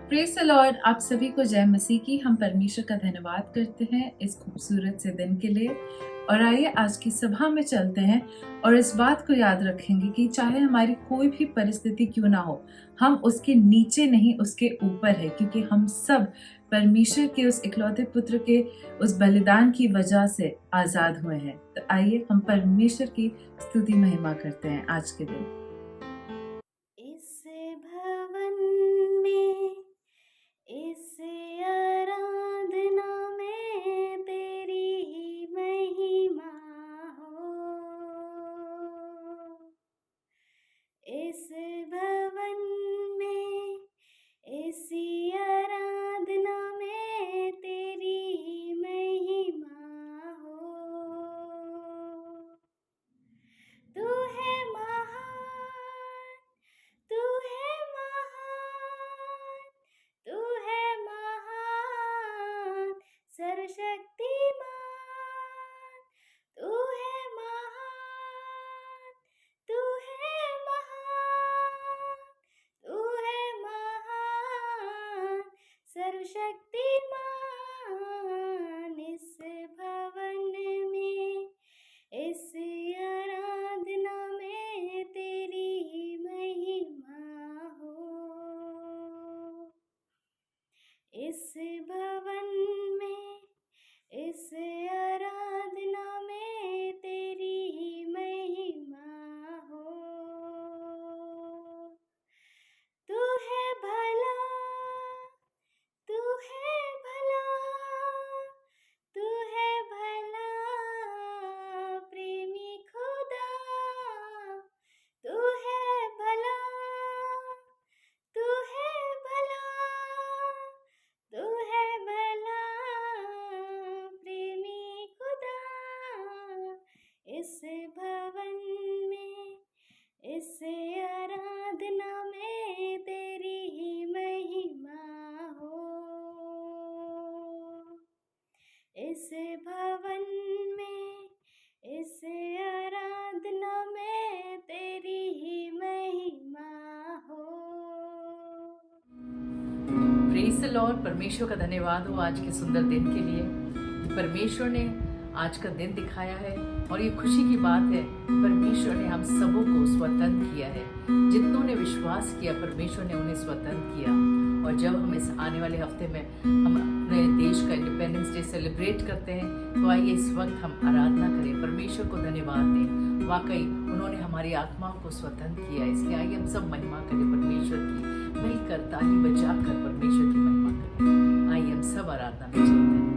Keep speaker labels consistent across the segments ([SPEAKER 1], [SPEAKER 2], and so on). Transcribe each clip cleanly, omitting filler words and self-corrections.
[SPEAKER 1] Praise the Lord. आप सभी को जय मसीह की। हम परमेश्वर का धन्यवाद करते हैं इस खूबसूरत से दिन के लिए। और आइए आज की सभा में चलते हैं और इस बात को याद रखेंगे कि चाहे हमारी कोई भी परिस्थिति क्यों ना हो, हम उसके नीचे नहीं उसके ऊपर है, क्योंकि हम सब परमेश्वर के उस इकलौते पुत्र के उस बलिदान की वजह से आज़ाद हुए हैं। तो आइए हम परमेश्वर की स्तुति महिमा करते हैं आज के दिन।
[SPEAKER 2] इस भवन में, इस आराधना में तेरी ही महिमा हो। इस भवन में, इस आराधना में तेरी ही महिमा हो। तू है महान, तू है महान, तू है महान, सर्वशक्तिमान। तू है महान, तू है महान, तू है महान, सर्वशक्तिमान। इस भवन में, इस आराधना में तेरी ही महिमा हो। इस भवन में, इस आराधना में तेरी ही महिमा हो। तू है भला, तू है भला, तू है भला, प्रेमी खुदा। तू है भला, तू है भला, तू है भला, प्रेमी खुदा। इस भवन में, इस आराधना में तेरी ही महिमा हो। इस भवन में, इस आराधना में तेरी ही महिमा हो।
[SPEAKER 3] Praise the Lord. परमेश्वर का धन्यवाद हो आज के सुंदर दिन के लिए। परमेश्वर ने आज का दिन दिखाया है और ये खुशी की बात है, परमेश्वर ने हम सबों को स्वतंत्र किया है। जितनों ने विश्वास किया, परमेश्वर ने उन्हें स्वतंत्र किया। और जब हम इस आने वाले हफ्ते में हम अपने देश का इंडिपेंडेंस डे सेलिब्रेट करते हैं, तो आइए इस वक्त हम आराधना करें, परमेश्वर को धन्यवाद दें। वाकई उन्होंने हमारी आत्माओं को स्वतंत्र किया, इसलिए आइए हम सब महिमा करें परमेश्वर की, मिलकर ताली बजाकर परमेश्वर की महिमा करें। आइए हम सब आराधना में चलते हैं।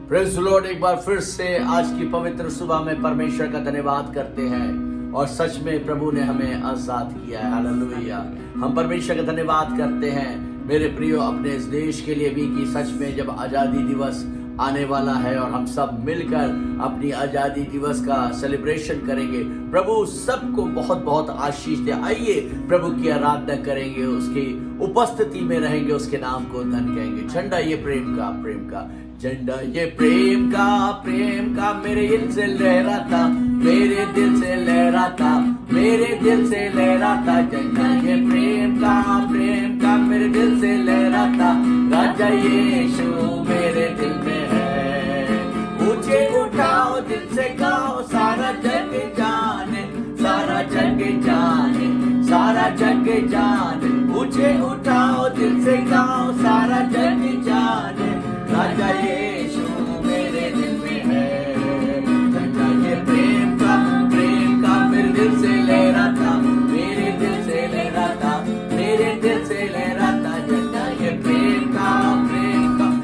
[SPEAKER 4] Praise the Lord. एक बार फिर से आज की पवित्र सुबह में परमेश्वर का धन्यवाद करते हैं और सच में प्रभु ने हमें आजाद किया है। हालेलुया। हम परमेश्वर का धन्यवाद करते हैं मेरे प्रियो अपने इस देश के लिए भी, कि सच में जब आजादी दिवस आने वाला है और हम सब मिलकर अपनी आजादी दिवस का सेलिब्रेशन करेंगे। प्रभु सबको बहुत बहुत आशीष दे। आइए प्रभु की आराधना करेंगे, उसकी उपस्थिति में रहेंगे, उसके नाम को धन कहेंगे। झंडा ये प्रेम का, प्रेम का झंडा ये प्रेम का, प्रेम का मेरे दिल से लहराता, मेरे दिल से लहराता, मेरे दिल से लहराता। झंडा ये प्रेम का, प्रेम का मेरे दिल से लहराता। राजा यीशु मेरे दिल में है। ऊंचे उठाओ दिल से गाओ, सारा जग जाने, सारा जग जाने, सारा जग जाने। ऊंचे उठाओ दिल से गाओ, सारा जग जाने। राजा यीशु मेरे दिल में है। झंडा ये प्रेम का मेरे दिल से लहराता, मेरे दिल से लहराता, मेरे दिल से लहराता। झंडा ये प्रेम का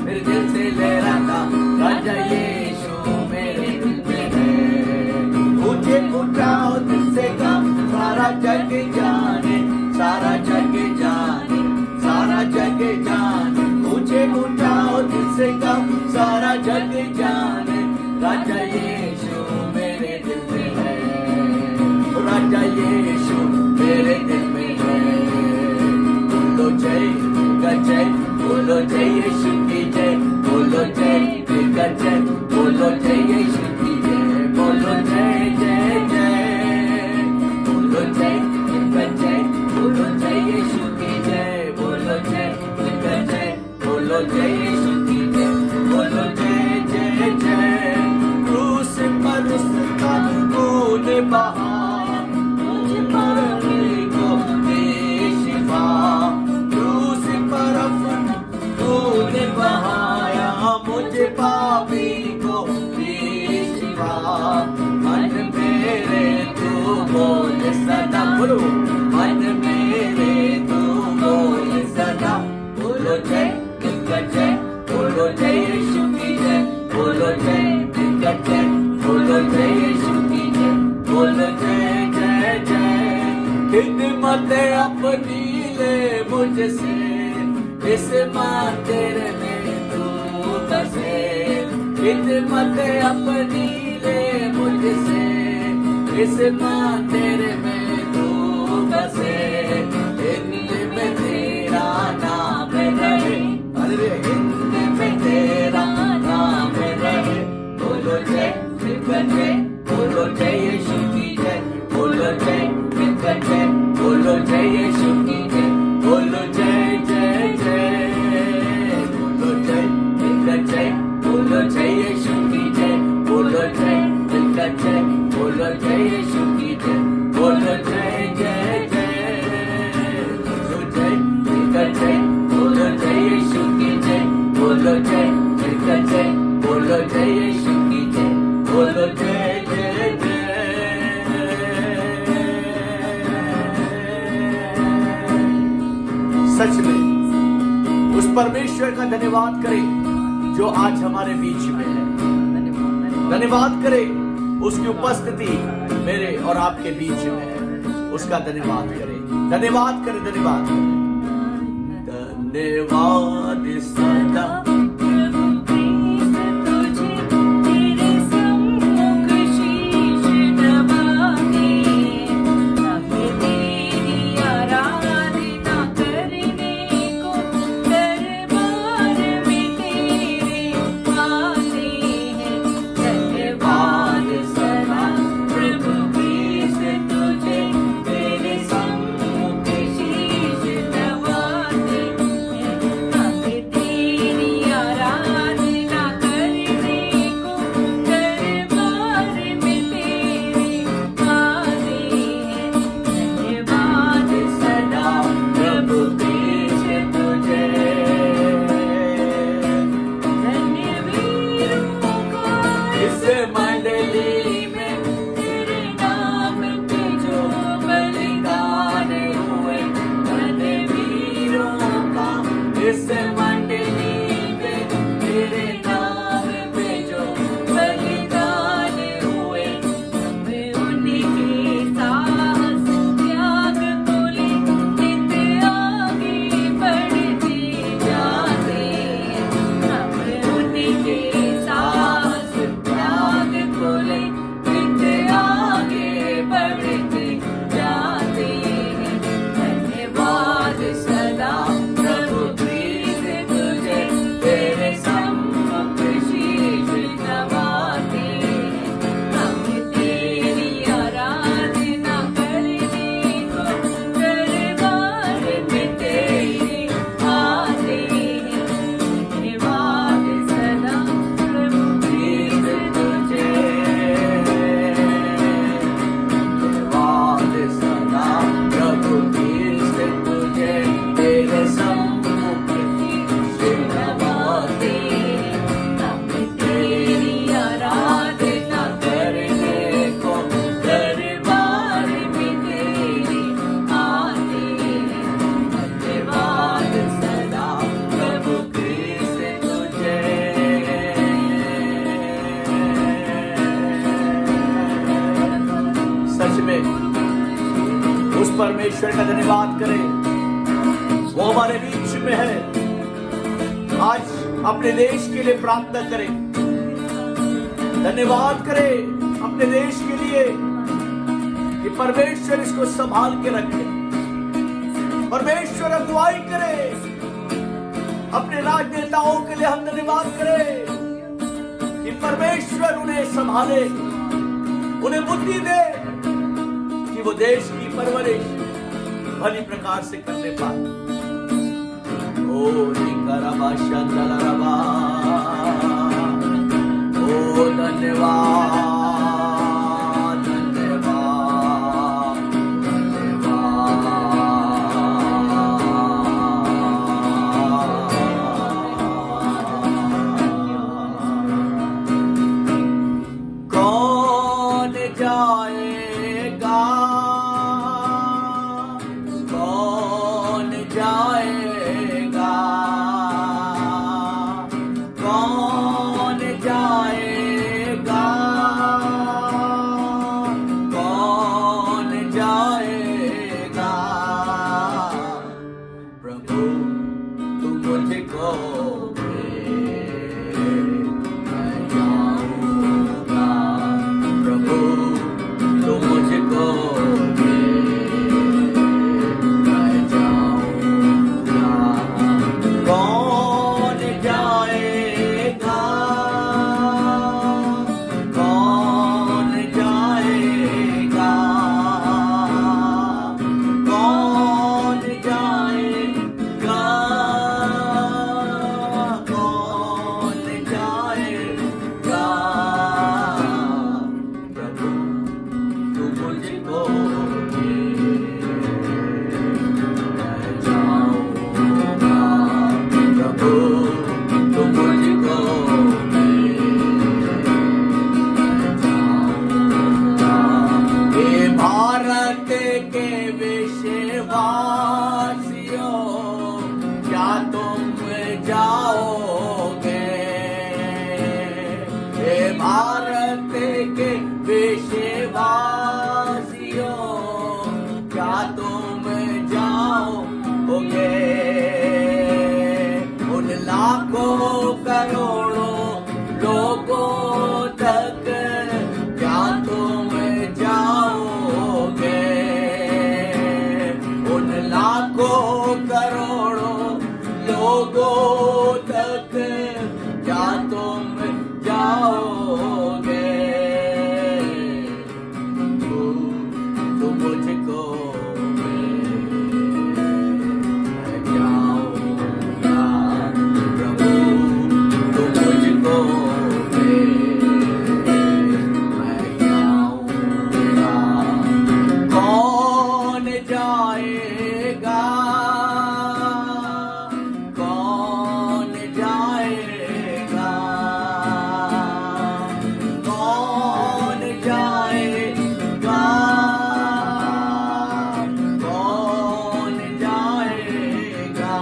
[SPEAKER 4] मेरे दिल से लहराता। राजा यीशु मेरे दिल में है। ऊंचे उठाओ दिल से गाओ, सारा जग जाने, सारा जग जाने, सारा जग जाने। ऊंचे उठाओ दिल से गाओ, सारा जग जाने। राजा यीशु मेरे दिल में है। राजा यीशु मेरे दिल में है। बोलो जय का जय, बोलो जय यीशु की जय, बोलो जय का जय, बोलो जय यीशु की जय, बोलो जय जय जय, बोलो जय का जय, बोलो जय यीशु की जय, बोलो जय का मन मेरे तू बोल सदा, बोलो जय दिग्गज जय, बोलो जय यीशु की जय, बोलो जय दिग्गज जय, बोलो जय यीशु की जय, बोलो जय जय जय। खिदमत अपनी ले मुझसे, इस मंदिर में तू बसे, खिदमत अपनी ले मुझसे, इस मंदिर में तू बसे, हिंद में तेरा नाम रहे, अरे हिंद में तेरा नाम रहे, बोलो जय दिग्गज जय, बोलो जय यीशु की जय, बोलो जय दिग्गज जय, बोलो जय यीशु की जय, बोलो जय जय जय, बोलो जय दिग्गज जय, बोलो जय यीशु की जय, बोलो जय दिग्गज जय, बोलो जय यीशु की जय, बोलो जय जय जय, बोलो जय दिग्गज जय, बोलो जय यीशु की जय, बोलो जय दिग्गज जय, बोलो जय यीशु की जय, बोलो जय जय जय। सच में उस परमेश्वर का धन्यवाद करें जो आज हमारे बीच में है। धन्यवाद करें उसकी उपस्थिति मेरे और आपके बीच में है, उसका धन्यवाद करें, धन्यवाद करें, धन्यवाद करें। धन्यवाद सदा परमेश्वर का धन्यवाद करें, वो हमारे बीच में है। आज अपने देश के लिए प्रार्थना करें, धन्यवाद करें अपने देश के लिए कि परमेश्वर इसको संभाल के रखे, परमेश्वर अगुवाई करे। अपने राजनेताओं के लिए हम धन्यवाद करें कि परमेश्वर उन्हें संभाले, उन्हें बुद्धि दे कि वो देश की परवरिश भली प्रकार से करने पाए। ओ निकरबा शंदलरबा, ओ धन्यवाद जाएगा, कौन जाएगा, कौन जाएगा। प्रभु तू मुझको मैं जाऊंगा, प्रभु तू मुझको मैं जाऊंगा, कौन जाएगा, कौन जाएगा, कौन जाएगा, कौन जाएगा। प्रभु तू मुझको मैं जाऊंगा, प्रभु तू मुझको मैं जाऊंगा। ये भारत के विश्ववासियों, क्या तुम जाओगे? ये भारत के विश्ववासियों, क्या तुम जाओगे? उन लाखों करोड़ों लोगों तक क्या तुम जाओगे? उन लाखों करोड़ों लोगों तक क्या तुम जाओगे? तू मुझको मैं जाऊंगा, प्रभु तू मुझको मैं जाऊंगा, कौन जाएगा, कौन जाएगा, कौन जाएगा, कौन जाएगा।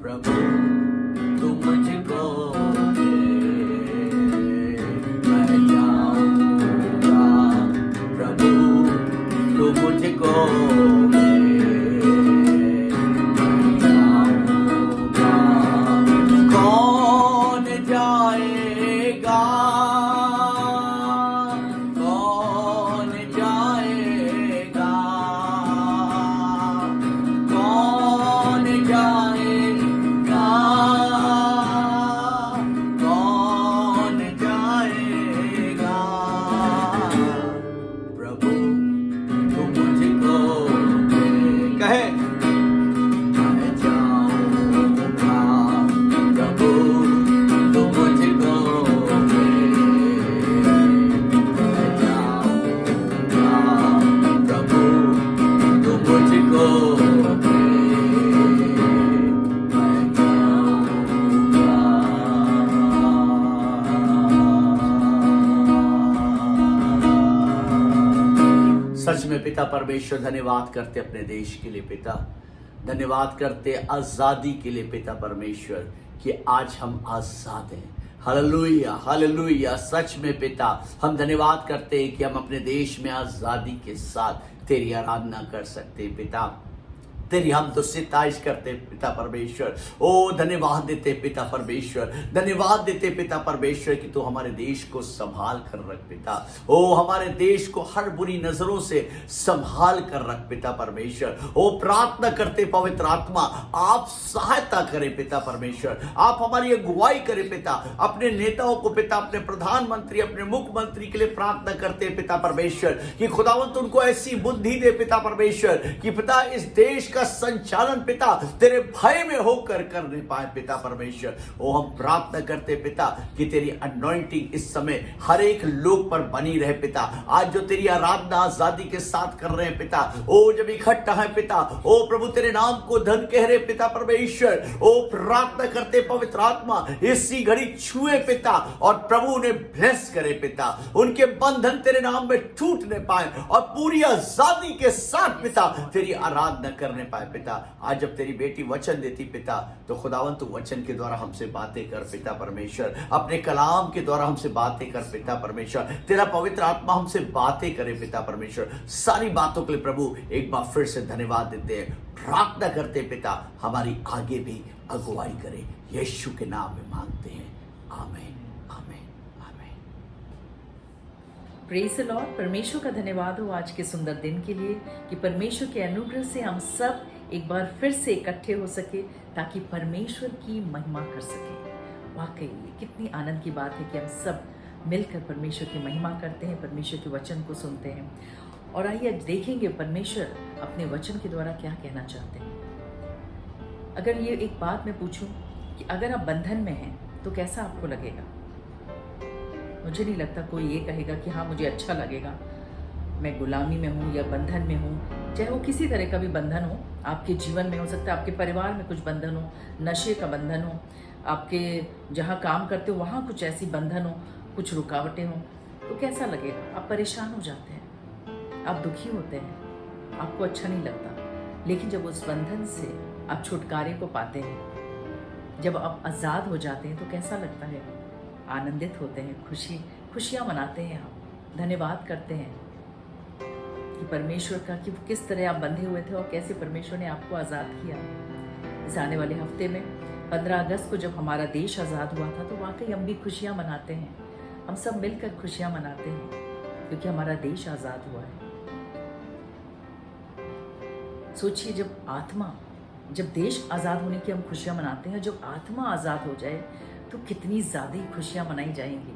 [SPEAKER 4] प्रभु तू मुझको मैं जाऊंगा, प्रभु तू मुझको मैं जाऊंगा, कौन जाएगा, कौन जाएगा, कौन जाएगा, कौन जाएगा। प्रभु तू मुझको कहे मैं जाऊंगा, प्रभु तू मुझको मैं जाऊंगा, प्रभु तू मुझको मैं जाऊंगा। सच में पिता परमेश्वर धन्यवाद करते अपने देश के लिए पिता, धन्यवाद करते आजादी के लिए पिता परमेश्वर कि आज हम आजाद हैं। Hallelujah hallelujah. सच में पिता हम धन्यवाद करते हैं कि हम अपने देश में आजादी के साथ तेरी आराधना कर सकते हैं पिता। तेरी हम तो सिताइश करते पिता परमेश्वर। ओ धन्यवाद देते पिता परमेश्वर, धन्यवाद देते पिता परमेश्वर कि तू हमारे देश को संभाल कर रख पिता। ओ हमारे देश को हर बुरी नजरों से संभाल कर रख पिता परमेश्वर। ओ प्रार्थना करते पवित्र आत्मा आप सहायता करें पिता परमेश्वर, आप हमारी अगुवाई करें पिता। अपने नेताओं को पिता, अपने प्रधानमंत्री, अपने मुख्यमंत्री के लिए प्रार्थना करते पिता परमेश्वर कि खुदावंत उनको ऐसी बुद्धि दे पिता परमेश्वर कि पिता इस देश का संचालन पिता तेरे भय में होकर करने पाए पिता परमेश्वर। ओ हम प्रार्थना करते पिता कि तेरी अनॉइंटिंग इस समय हर एक लोग पर बनी रहे पिता। आज जो तेरी आराधना आजादी के साथ कर रहे हैं पिता, ओ जब इकट्ठा है पिता, ओ प्रभु तेरे नाम को धन कह रहे पिता परमेश्वर। ओ प्रार्थना करते पवित्र आत्मा इसी घड़ी छुए पिता और प्रभु ने ब्लेस करे पिता, उनके बंधन तेरे नाम में टूटने पाए और पूरी आजादी के साथ पिता तेरी आराधना करने पाए पिता। आज जब तेरी बेटी वचन देती पिता, तो खुदावन तू वचन के द्वारा हमसे बातें कर पिता परमेश्वर, अपने कलाम के द्वारा हमसे बातें कर पिता परमेश्वर, तेरा पवित्र आत्मा हमसे बातें करे पिता परमेश्वर। सारी बातों के लिए प्रभु एक बार फिर से धन्यवाद देते हैं, प्रार्थना करते पिता हमारी आगे भी अगुवाई करे, यीशु के नाम में मांगते हैं, आमीन आमीन आमीन।
[SPEAKER 3] Praise the Lord. परमेश्वर का धन्यवाद हो आज के सुंदर दिन के लिए कि परमेश्वर के अनुग्रह से हम सब एक बार फिर से इकट्ठे हो सके ताकि परमेश्वर की महिमा कर सके। वाकई ये कितनी आनंद की बात है कि हम सब मिलकर परमेश्वर की महिमा करते हैं, परमेश्वर के वचन को सुनते हैं। और आइए आज देखेंगे परमेश्वर अपने वचन के द्वारा क्या कहना चाहते हैं। अगर ये एक बात मैं पूछूं कि अगर आप बंधन में हैं तो कैसा आपको लगेगा? मुझे नहीं लगता कोई ये कहेगा कि हाँ मुझे अच्छा लगेगा, मैं गुलामी में हूँ या बंधन में हूँ। चाहे वो किसी तरह का भी बंधन हो, आपके जीवन में हो सकता है, आपके परिवार में कुछ बंधन हो, नशे का बंधन हो, आपके जहाँ काम करते हो वहाँ कुछ ऐसी बंधन हो, कुछ रुकावटें हो, तो कैसा लगेगा? आप परेशान हो जाते हैं, आप दुखी होते हैं, आपको अच्छा नहीं लगता। लेकिन जब उस बंधन से आप छुटकारे को पाते हैं, जब आप आज़ाद हो जाते हैं, तो कैसा लगता है? आनंदित होते हैं, खुशियाँ मनाते हैं, आप धन्यवाद करते हैं कि परमेश्वर का, कि किस तरह आप बंधे हुए थे और कैसे परमेश्वर ने आपको आज़ाद किया। इस आने वाले हफ्ते में 15 अगस्त को जब हमारा देश आज़ाद हुआ था, तो वाकई हम भी खुशियाँ मनाते हैं, हम सब मिलकर खुशियाँ मनाते हैं क्योंकि हमारा देश आज़ाद हुआ है। सोचिए जब देश आज़ाद होने की हम खुशियाँ मनाते हैं, जब आत्मा आज़ाद हो जाए तो कितनी ज़्यादा खुशियाँ मनाई जाएंगी।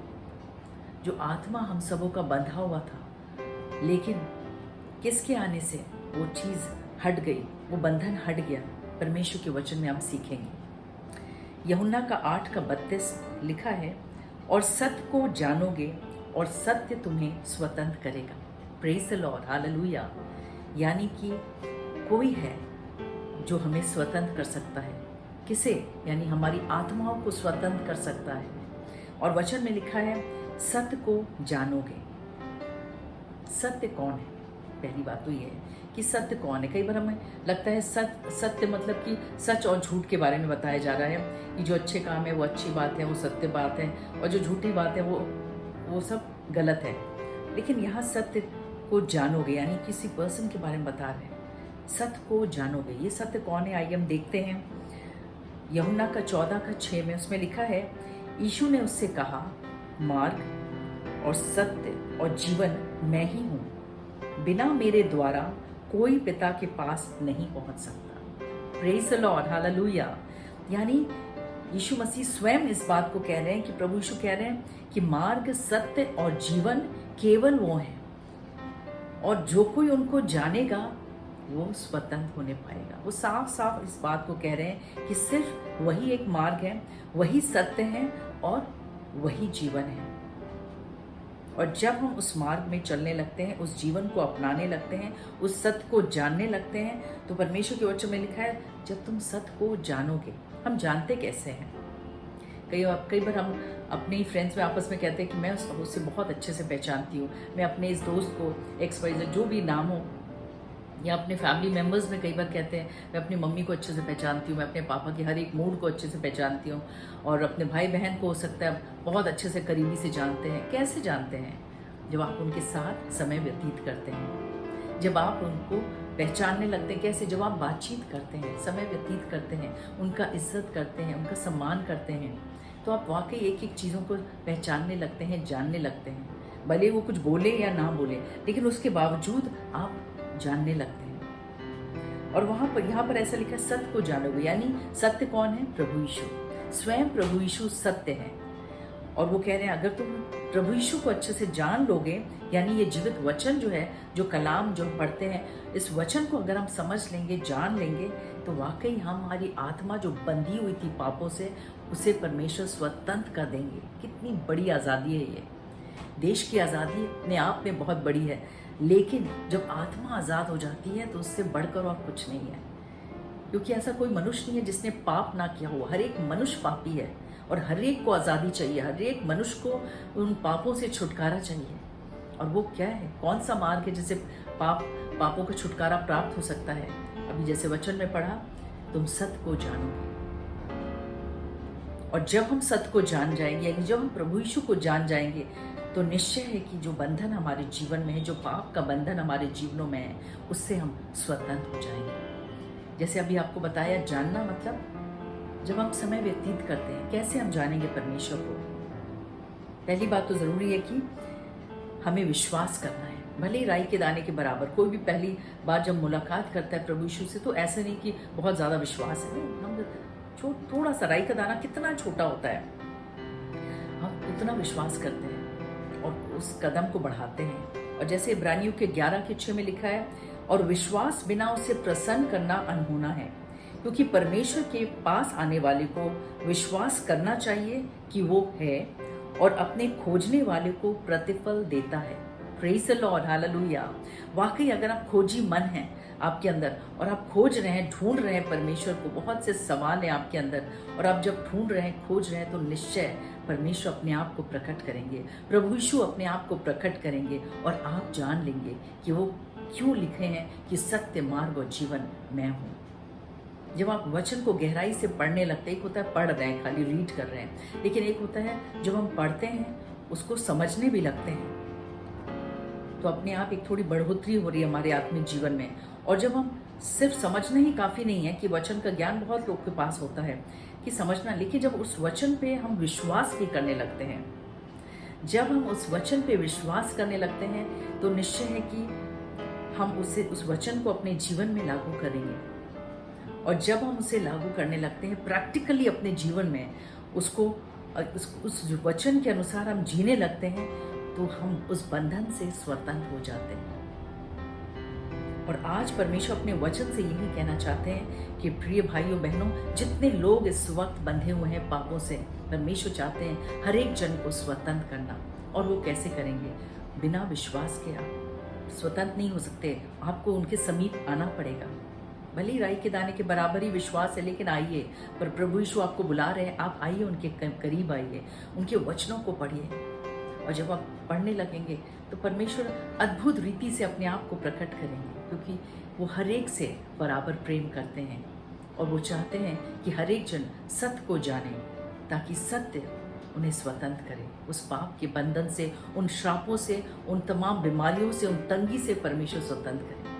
[SPEAKER 3] जो आत्मा हम सबों का बंधा हुआ था, लेकिन किसके आने से वो चीज़ हट गई, वो बंधन हट गया, परमेश्वर के वचन में हम सीखेंगे। यूहन्ना का 8:32 लिखा है, और सत्य को जानोगे और सत्य तुम्हें स्वतंत्र करेगा। Praise the Lord, hallelujah. यानी कि कोई है जो हमें स्वतंत्र कर सकता है। किसे? यानी हमारी आत्माओं को स्वतंत्र कर सकता है। और वचन में लिखा है, सत्य को जानोगे। सत्य कौन है? पहली बात तो ये है कि सत्य कौन है। कई बार हमें लगता है सत्य मतलब कि सच और झूठ के बारे में बताया जा रहा है कि जो अच्छे काम है वो अच्छी बात है, वो सत्य बात है, और जो झूठी बात है वो सब गलत है। लेकिन यहाँ सत्य को जानोगे यानी किसी पर्सन के बारे में बता रहे हैं, सत्य को जानोगे। ये सत्य कौन है? आइए हम देखते हैं। यूहन्ना का 14:6 में उसमें लिखा है, यीशु ने उससे कहा, मार्ग और सत्य और जीवन मैं ही हूँ, बिना मेरे द्वारा कोई पिता के पास नहीं पहुँच सकता। Praise the Lord, hallelujah. यानी यीशु मसीह स्वयं इस बात को कह रहे हैं कि प्रभु यीशु कह रहे हैं कि मार्ग, सत्य और जीवन केवल वो हैं, और जो कोई उनको जानेगा वो स्वतंत्र होने पाएगा। वो साफ साफ इस बात को कह रहे हैं कि सिर्फ वही एक मार्ग है, वही सत्य है और वही जीवन है। और जब हम उस मार्ग में चलने लगते हैं, उस जीवन को अपनाने लगते हैं, उस सत्य को जानने लगते हैं, तो परमेश्वर के वचन में लिखा है, जब तुम सत्य को जानोगे। हम जानते कैसे हैं? कई बार हम अपने ही फ्रेंड्स में आपस में कहते हैं कि मैं उससे बहुत अच्छे से पहचानती हूँ, मैं अपने इस दोस्त को XYZ जो भी नाम हो, या अपने फैमिली मेम्बर्स में कई बार कहते हैं मैं अपनी मम्मी को अच्छे से पहचानती हूँ, मैं अपने पापा के हर एक मूड को अच्छे से पहचानती हूँ, और अपने भाई बहन को हो सकता है बहुत अच्छे से करीबी से जानते हैं। कैसे जानते हैं? जब आप उनके साथ समय व्यतीत करते हैं, जब आप उनको पहचानने लगते हैं। कैसे? जब आप बातचीत करते हैं, समय व्यतीत करते हैं, उनका इज्जत करते हैं, उनका सम्मान करते हैं, तो आप वाकई एक एक चीज़ों को पहचानने लगते हैं, जानने लगते हैं। भले वो कुछ बोले या ना बोले, लेकिन उसके बावजूद आप जानने लगते हैं। और यहाँ पर ऐसा लिखा है, सत्य को जानोगे। यानी सत्य कौन है? प्रभु यीशु। स्वयं प्रभु यीशु सत्य है। और वो कह रहे हैं, अगर तुम प्रभु यीशु को अच्छे से जान लोगे, यानी ये जीवित वचन जो है, जो कलाम जो पढ़ते हैं, इस वचन को अगर हम समझ लेंगे, जान लेंगे, तो वाकई हमारी आत्मा जो बंधी हुई थी पापों से, उसे परमेश्वर स्वतंत्र कर देंगे। कितनी बड़ी आज़ादी है ये। देश की आज़ादी अपने आप में बहुत बड़ी है, लेकिन जब आत्मा आज़ाद हो जाती है तो उससे बढ़कर और कुछ नहीं है। क्योंकि ऐसा कोई मनुष्य नहीं है जिसने पाप ना किया हो। हर एक मनुष्य पापी है और हर एक को आज़ादी चाहिए, हर एक मनुष्य को उन पापों से छुटकारा चाहिए। और वो क्या है? कौन सा मार्ग है जिससे पापों का छुटकारा प्राप्त हो सकता है? अभी जैसे वचन में पढ़ा, तुम सत्य को जानोगे। और जब हम सत्य को जान जाएंगे, यानी जब हम प्रभु यीशु को जान जाएंगे, तो निश्चय है कि जो बंधन हमारे जीवन में है, जो पाप का बंधन हमारे जीवनों में है, उससे हम स्वतंत्र हो जाएंगे। जैसे अभी आपको बताया, जानना मतलब जब हम समय व्यतीत करते हैं, कैसे हम जानेंगे परमेश्वर को। पहली बात तो जरूरी है कि हमें विश्वास करना है, भले ही राई के दाने के बराबर। कोई भी पहली बार जब मुलाकात करता है प्रभु यीशु से, तो ऐसा नहीं कि बहुत ज्यादा विश्वास है, हम थोड़ा सा, राई का दाना कितना छोटा होता है, हम उतना विश्वास करते हैं और उस कदम को बढ़ाते हैं। और जैसे इब्रानियों के 11:6 में लिखा है, और विश्वास बिना उसे प्रसन्न करना अनहोना है, क्योंकि परमेश्वर के पास आने वाले को विश्वास करना चाहिए कि वो है और अपने खोजने वाले को प्रतिफल देता है। Praise the Lord, hallelujah. वाकई अगर आप खोजी मन हैं आपके अंदर और आप खोज रहे हैं, ढूंढ रहे हैं परमेश्वर को, बहुत से सवाल हैं आपके अंदर, और आप जब ढूंढ रहे हैं, खोज रहे हैं, तो निश्चय परमेश्वर अपने आप को प्रकट करेंगे, प्रभु यीशु अपने आप को प्रकट करेंगे, और आप जान लेंगे कि वो क्यों लिखे हैं कि सत्य मार्ग और जीवन मैं हूँ। जब आप वचन को गहराई से पढ़ने लगते हैं, एक होता है पढ़ रहे हैं, खाली रीड कर रहे हैं, लेकिन एक होता है जब हम पढ़ते हैं उसको समझने भी लगते हैं, तो अपने आप एक थोड़ी बढ़ोतरी हो रही है हमारे आत्मिक जीवन में। और जब हम सिर्फ समझना ही काफ़ी नहीं है कि वचन का ज्ञान बहुत लोग के पास होता है कि समझना, लेकिन जब उस वचन पे हम विश्वास भी करने लगते हैं, जब हम उस वचन पे विश्वास करने लगते हैं, तो निश्चय है कि हम उस वचन को अपने जीवन में लागू करेंगे। और जब हम उसे लागू करने लगते हैं प्रैक्टिकली अपने जीवन में, उस वचन के अनुसार हम जीने लगते हैं, तो हम उस बंधन से स्वतंत्र हो जाते हैं। और आज परमेश्वर अपने वचन से यही कहना चाहते हैं कि प्रिय भाइयों बहनों, जितने लोग इस वक्त बंधे हुए हैं पापों से, परमेश्वर चाहते हैं हर एक जन को स्वतंत्र करना। और वो कैसे करेंगे? बिना विश्वास के आप स्वतंत्र नहीं हो सकते, आपको उनके समीप आना पड़ेगा। भले ही राई के दाने के बराबर ही विश्वास है, लेकिन आइए, पर प्रभु यीशु आपको बुला रहे हैं, आप आइए, उनके करीब आइए, उनके वचनों को पढ़िए। और जब आप पढ़ने लगेंगे तो परमेश्वर अद्भुत रीति से अपने आप को प्रकट करेंगे, क्योंकि वो हर एक से बराबर प्रेम करते हैं और वो चाहते हैं कि हर एक जन सत्य को जाने, ताकि सत्य उन्हें स्वतंत्र करे उस पाप के बंधन से, उन श्रापों से, उन तमाम बीमारियों से, उन तंगी से परमेश्वर स्वतंत्र करे।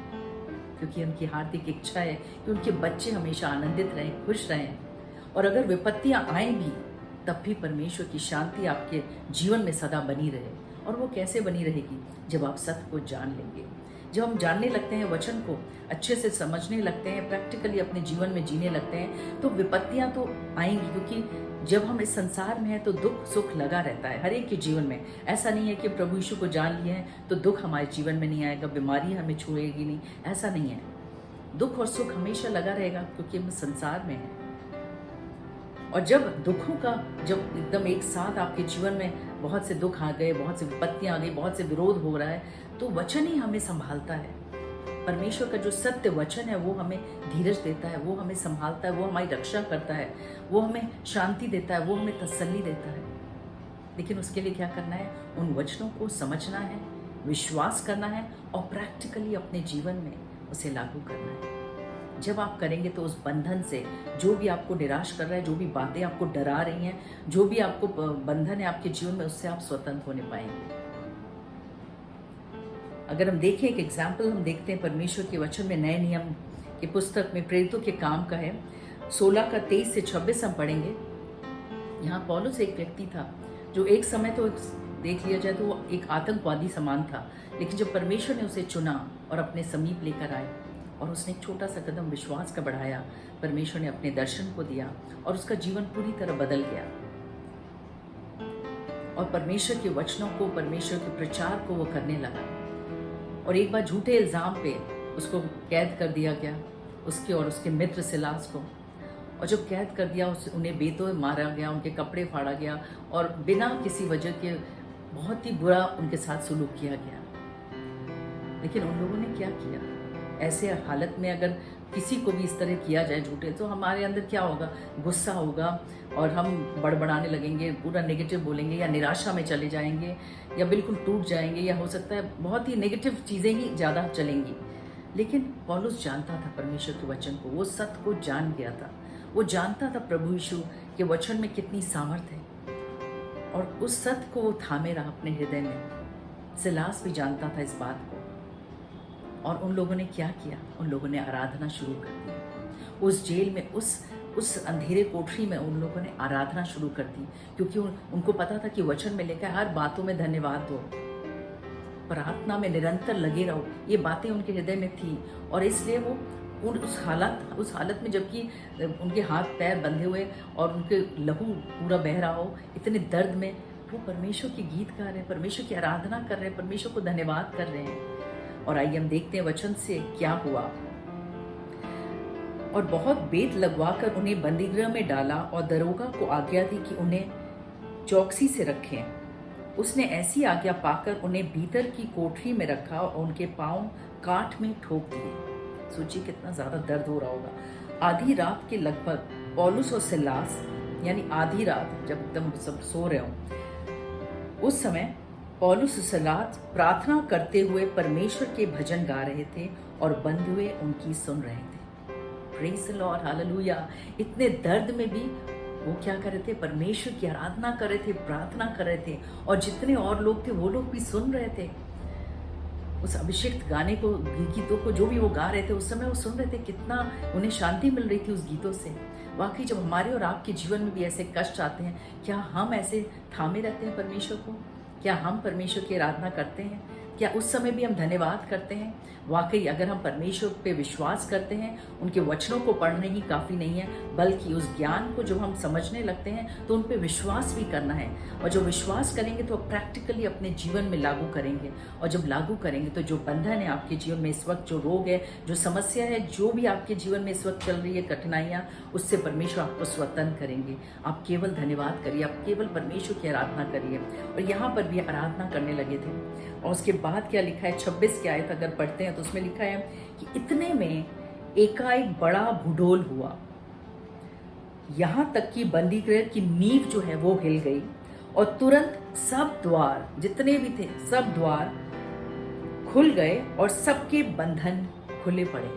[SPEAKER 3] क्योंकि उनकी हार्दिक इच्छा है कि उनके बच्चे हमेशा आनंदित रहें, खुश रहें। और अगर विपत्तियां आएं भी, तब भी परमेश्वर की शांति आपके जीवन में सदा बनी रहे। और वो कैसे बनी रहेगी? जब आप सत्य को जान लेंगे, जब हम जानने लगते हैं, वचन को अच्छे से समझने लगते हैं, प्रैक्टिकली अपने जीवन में जीने लगते हैं, तो विपत्तियां तो आएंगी। क्योंकि जब हम इस संसार में हैं तो दुख सुख लगा रहता है हर एक के जीवन में। ऐसा नहीं है कि प्रभु यीशु को जान लिए हैं तो दुख हमारे जीवन में नहीं आएगा, बीमारी हमें छुएगी नहीं, ऐसा नहीं है। दुख और सुख हमेशा लगा रहेगा, क्योंकि हम संसार में हैं। और जब दुखों का जब एकदम एक साथ आपके जीवन में बहुत से दुख आ गए, बहुत से विपत्तियां आ गई, बहुत से विरोध हो रहा है, तो वचन ही हमें संभालता है। परमेश्वर का जो सत्य वचन है वो हमें धीरज देता है, वो हमें संभालता है, वो हमारी रक्षा करता है, वो हमें शांति देता है, वो हमें तसल्ली देता है। लेकिन उसके लिए क्या करना है? उन वचनों को समझना है, विश्वास करना है और प्रैक्टिकली अपने जीवन में उसे लागू करना है। जब आप करेंगे तो उस बंधन से, जो भी आपको निराश कर रहा है, जो भी बातें आपको डरा रही हैं, जो भी आपको बंधन है आपके जीवन में, उससे आप स्वतंत्र होने पाएंगे। अगर हम देखें एक एग्जाम्पल, हम देखते हैं परमेश्वर के वचन में, नए नियम की पुस्तक में प्रेरितों के काम का है 16:23-26 हम पढ़ेंगे। यहाँ पौलुस एक व्यक्ति था जो एक समय तो देख लिया जाए तो वो एक आतंकवादी समान था, लेकिन जब परमेश्वर ने उसे चुना और अपने समीप लेकर आए और उसने एक छोटा सा कदम विश्वास का बढ़ाया, परमेश्वर ने अपने दर्शन को दिया और उसका जीवन पूरी तरह बदल गया। और परमेश्वर के वचनों को, परमेश्वर के प्रचार को वो करने लगा। और एक बार झूठे इल्जाम पे उसको कैद कर दिया गया, उसके और उसके मित्र सिलास को। और जब कैद कर दिया, उन्हें बेतौर मारा गया, उनके कपड़े फाड़ा गया और बिना किसी वजह के बहुत ही बुरा उनके साथ सलूक किया गया। लेकिन उन लोगों ने क्या किया? ऐसे हालत में अगर किसी को भी इस तरह किया जाए झूठे, तो हमारे अंदर क्या होगा? गुस्सा होगा और हम बड़बड़ाने लगेंगे, पूरा नेगेटिव बोलेंगे, या निराशा में चले जाएंगे, या बिल्कुल टूट जाएंगे, या हो सकता है बहुत ही नेगेटिव चीज़ें ही ज़्यादा चलेंगी। लेकिन पौलुस जानता था परमेश्वर के वचन को, वो सत्य को जान गया था। वो जानता था प्रभु यीशु के वचन में कितनी सामर्थ्य है और उस सत्य को वो थामे रहा अपने हृदय में। सिलास भी जानता था इस बात को और उन लोगों ने क्या किया, उन लोगों ने आराधना शुरू कर दी। उस जेल में, उस अंधेरे कोठरी में उन लोगों ने आराधना शुरू कर दी, क्योंकि उनको पता था कि वचन में लिखा है हर बातों में धन्यवाद दो, प्रार्थना में निरंतर लगे रहो। ये बातें उनके हृदय में थी और इसलिए वो उस हालत में, जबकि उनके हाथ पैर बंधे हुए और उनके लहू पूरा बह रहा हो, इतने दर्द में वो परमेश्वर के गीत गा रहे हैं, परमेश्वर की आराधना कर रहे हैं, परमेश्वर को धन्यवाद कर रहे हैं। और आइए हम देखते हैं वचन से क्या हुआ। और बहुत बेत लगवाकर उन्हें बंदीगृह में डाला और दरोगा को आज्ञा दी कि उन्हें चौकसी से रखें। उसने ऐसी आज्ञा पाकर उन्हें भीतर की कोठरी में रखा और उनके पांव काठ में ठोक दिए। सोचिए कितना ज्यादा दर्द हो रहा होगा। आधी रात के लगभग पौलुस और सिलास, यानी आधी रात जब एकदम सब सो रहे हों, उस समय पौलुस और सिलास प्रार्थना करते हुए परमेश्वर के भजन गा रहे थे और बंधे हुए उनकी सुन रहे थे। Praise the Lord, hallelujah. इतने दर्द में भी वो क्या कर रहे थे, परमेश्वर की आराधना कर रहे थे, प्रार्थना कर रहे थे। और जितने और लोग थे वो लोग भी सुन रहे थे उस अभिषेक गाने को, गीतों को जो भी वो गा रहे थे उस समय वो सुन रहे थे। कितना उन्हें शांति मिल रही थी उस गीतों से। वाकई जब हमारे और आपके जीवन में भी ऐसे कष्ट आते हैं, क्या हम ऐसे थामे रहते हैं परमेश्वर को? क्या हम परमेश्वर की आराधना करते हैं? क्या उस समय भी हम धन्यवाद करते हैं? वाकई अगर हम परमेश्वर पे विश्वास करते हैं, उनके वचनों को पढ़ने ही काफ़ी नहीं है, बल्कि उस ज्ञान को जब हम समझने लगते हैं तो उन पे विश्वास भी करना है। और जो विश्वास करेंगे तो प्रैक्टिकली अपने जीवन में लागू करेंगे। और जब लागू करेंगे तो जो बंधन है आपके जीवन में इस वक्त, जो रोग है, जो समस्या है, जो भी आपके जीवन में इस वक्त चल रही है, कठिनाइयाँ, उससे परमेश्वर आपको स्वतंत्र करेंगे। आप केवल धन्यवाद करिए, आप केवल परमेश्वर की आराधना करिए। और यहाँ पर भी आराधना करने लगे थे। और उसके बाद क्या लिखा है, 26 की आयत अगर पढ़ते हैं तो उसमें लिखा है कि इतने में एकाएक बड़ा भूडोल हुआ, यहां तक कि बंदीगृह की नींव जो है वो हिल गई और तुरंत सब द्वार, जितने भी थे सब द्वार खुल गए और सबके बंधन खुले पड़े।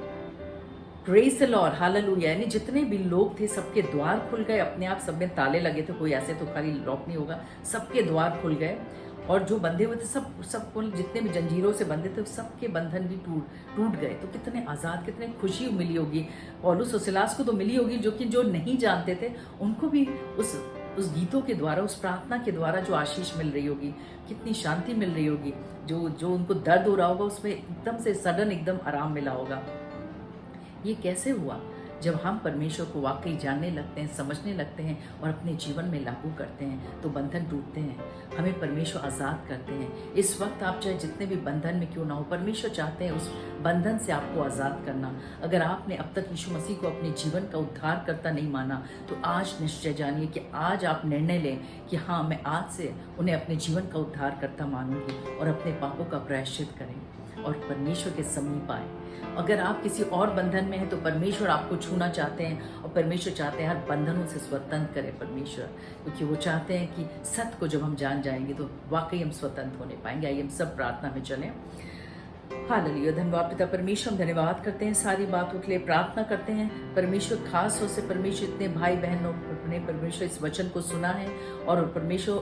[SPEAKER 3] Praise the Lord, hallelujah. यानी जितने भी लोग थे सबके द्वार खुल गए, अपने आप सब में ताले लगे थे, कोई ऐसे तो खाली लॉक नहीं होगा, सबके द्वार खुल गए। और जो बंधे हुए थे सब जितने भी जंजीरों से बंधे थे सबके बंधन भी टूट गए। तो कितने आज़ाद, कितने खुशी मिली होगी पौलुस और सिलास को, तो मिली होगी, जो नहीं जानते थे उनको भी उस गीतों के द्वारा, उस प्रार्थना के द्वारा जो आशीष मिल रही होगी, कितनी शांति मिल रही होगी। जो उनको दर्द हो रहा होगा उसमें एकदम से सडन एकदम आराम मिला होगा। ये कैसे हुआ? जब हम परमेश्वर को वाकई जानने लगते हैं, समझने लगते हैं और अपने जीवन में लागू करते हैं तो बंधन टूटते हैं, हमें परमेश्वर आज़ाद करते हैं। इस वक्त आप चाहे जितने भी बंधन में क्यों ना हो, परमेश्वर चाहते हैं उस बंधन से आपको आज़ाद करना। अगर आपने अब तक यीशु मसीह को अपने जीवन का उद्धारकर्ता नहीं माना तो आज निश्चय जानिए कि आज आप निर्णय लें कि हाँ, मैं आज से उन्हें अपने जीवन का उद्धारकर्ता मानूंगी और अपने पापों का प्रायश्चित करें और परमेश्वर के समीप आए। अगर आप किसी और बंधन में हैं तो परमेश्वर आपको छूना चाहते हैं और परमेश्वर चाहते हैं हर बंधनों से स्वतंत्र करें परमेश्वर, क्योंकि वो चाहते हैं कि सत्य को जब हम जान जाएंगे तो वाकई हम स्वतंत्र होने पाएंगे। आइए हम सब प्रार्थना में चलें। हालेलुया। धन्यवाद पिता परमेश्वर, हम धन्यवाद करते हैं सारी बातों के लिए, प्रार्थना करते हैं परमेश्वर, खास तौर से परमेश्वर इतने भाई बहनों ने परमेश्वर इस वचन को सुना है और परमेश्वर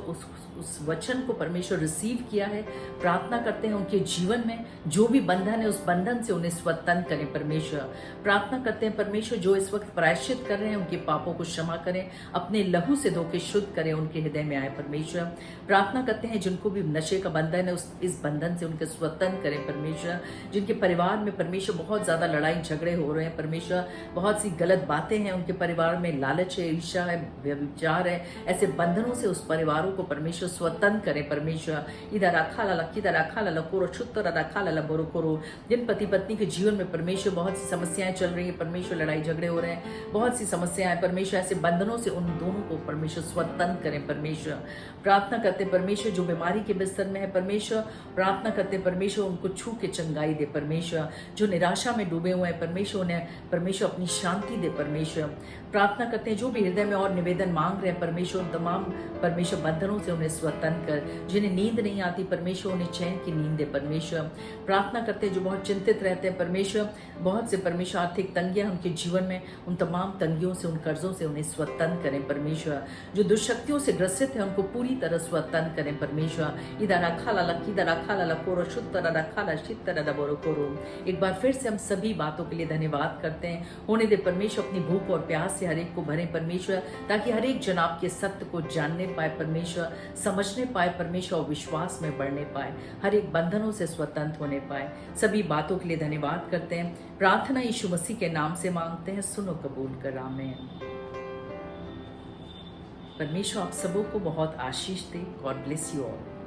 [SPEAKER 3] उस वचन को परमेश्वर रिसीव किया है। प्रार्थना करते हैं उनके जीवन में जो भी बंधन है उस बंधन से उन्हें स्वतंत्र करें परमेश्वर। प्रार्थना करते हैं परमेश्वर जो इस वक्त प्रायश्चित कर रहे हैं उनके पापों को क्षमा करें, अपने लहू से धो के शुद्ध करें, उनके हृदय में आए परमेश्वर। प्रार्थना करते हैं जिनको भी नशे का बंधन है इस बंधन से उनके स्वतंत्र करें परमेश्वर। जिनके परिवार में परमेश्वर बहुत ज्यादा लड़ाई झगड़े हो रहे हैं परमेश्वर, बहुत सी गलत बातें हैं उनके परिवार में, लालच है, ईर्ष्या है, व्यभिचार है, ऐसे बंधनों से उस परिवारों को परमेश्वर स्वतंत्र करें परमेश्वर। इधर आखा लाला किधर आखा लाला कोरो छुत्तर आखा लाला बोरो कोरो। जिन पति पत्नी के जीवन में परमेश्वर बहुत सी समस्याएं चल रही है परमेश्वर, लड़ाई झगड़े हो रहे हैं, बहुत सी समस्याएं परमेश्वर, ऐसे बंधनों से उन दोनों को परमेश्वर स्वतंत्र करें परमेश्वर। प्रार्थना करते परमेश्वर जो बीमारी के बिस्तर में है परमेश्वर, प्रार्थना करते परमेश्वर उनको छू के चंगाई दे परमेश्वर। जो निराशा में डूबे हुए हैं परमेश्वर उन्हें परमेश्वर अपनी शांति दे परमेश्वर। प्रार्थना करते हैं जो भी हृदय में और निवेदन मांग रहे हैं परमेश्वर, उन तमाम परमेश्वर बंधनों से उन्हें स्वतंत्र कर। जिन्हें नींद नहीं आती परमेश्वर उन्हें चैन की नींद दे परमेश्वर। प्रार्थना करते हैं जो बहुत चिंतित रहते हैं परमेश्वर, बहुत से परमेश्वर आर्थिक तंगियां उनके जीवन में, उन तमाम तंगियों से, उन कर्जों से उन्हें स्वतंत्र करें परमेश्वर। जो दुष्शक्तियों से ग्रसित है उनको पूरी तरह स्वतंत्र करें परमेश्वर। इधर खाला लक, इधर खाला लकोरो शुद्धरा खाला शितरा बोरो कोरो। एक बार फिर से हम सभी बातों के लिए धन्यवाद करते हैं। होने दे परमेश्वर, अपनी भूख और प्यास से हर एक को भरें परमेश्वर, ताकि हर एक जन आपके सत्य को जानने पाए परमेश्वर, समझने पाए परमेश्वर और विश्वास में बढ़ने पाए, हर एक बंधनों से स्वतंत्र होने पाए। सभी बातों के लिए धन्यवाद करते हैं। प्रार्थना यीशु मसीह के नाम से मांगते हैं, सुनो कबूल कर, आमीन। परमेश्वर आप सबों को बहुत आशीष दे। God bless you all.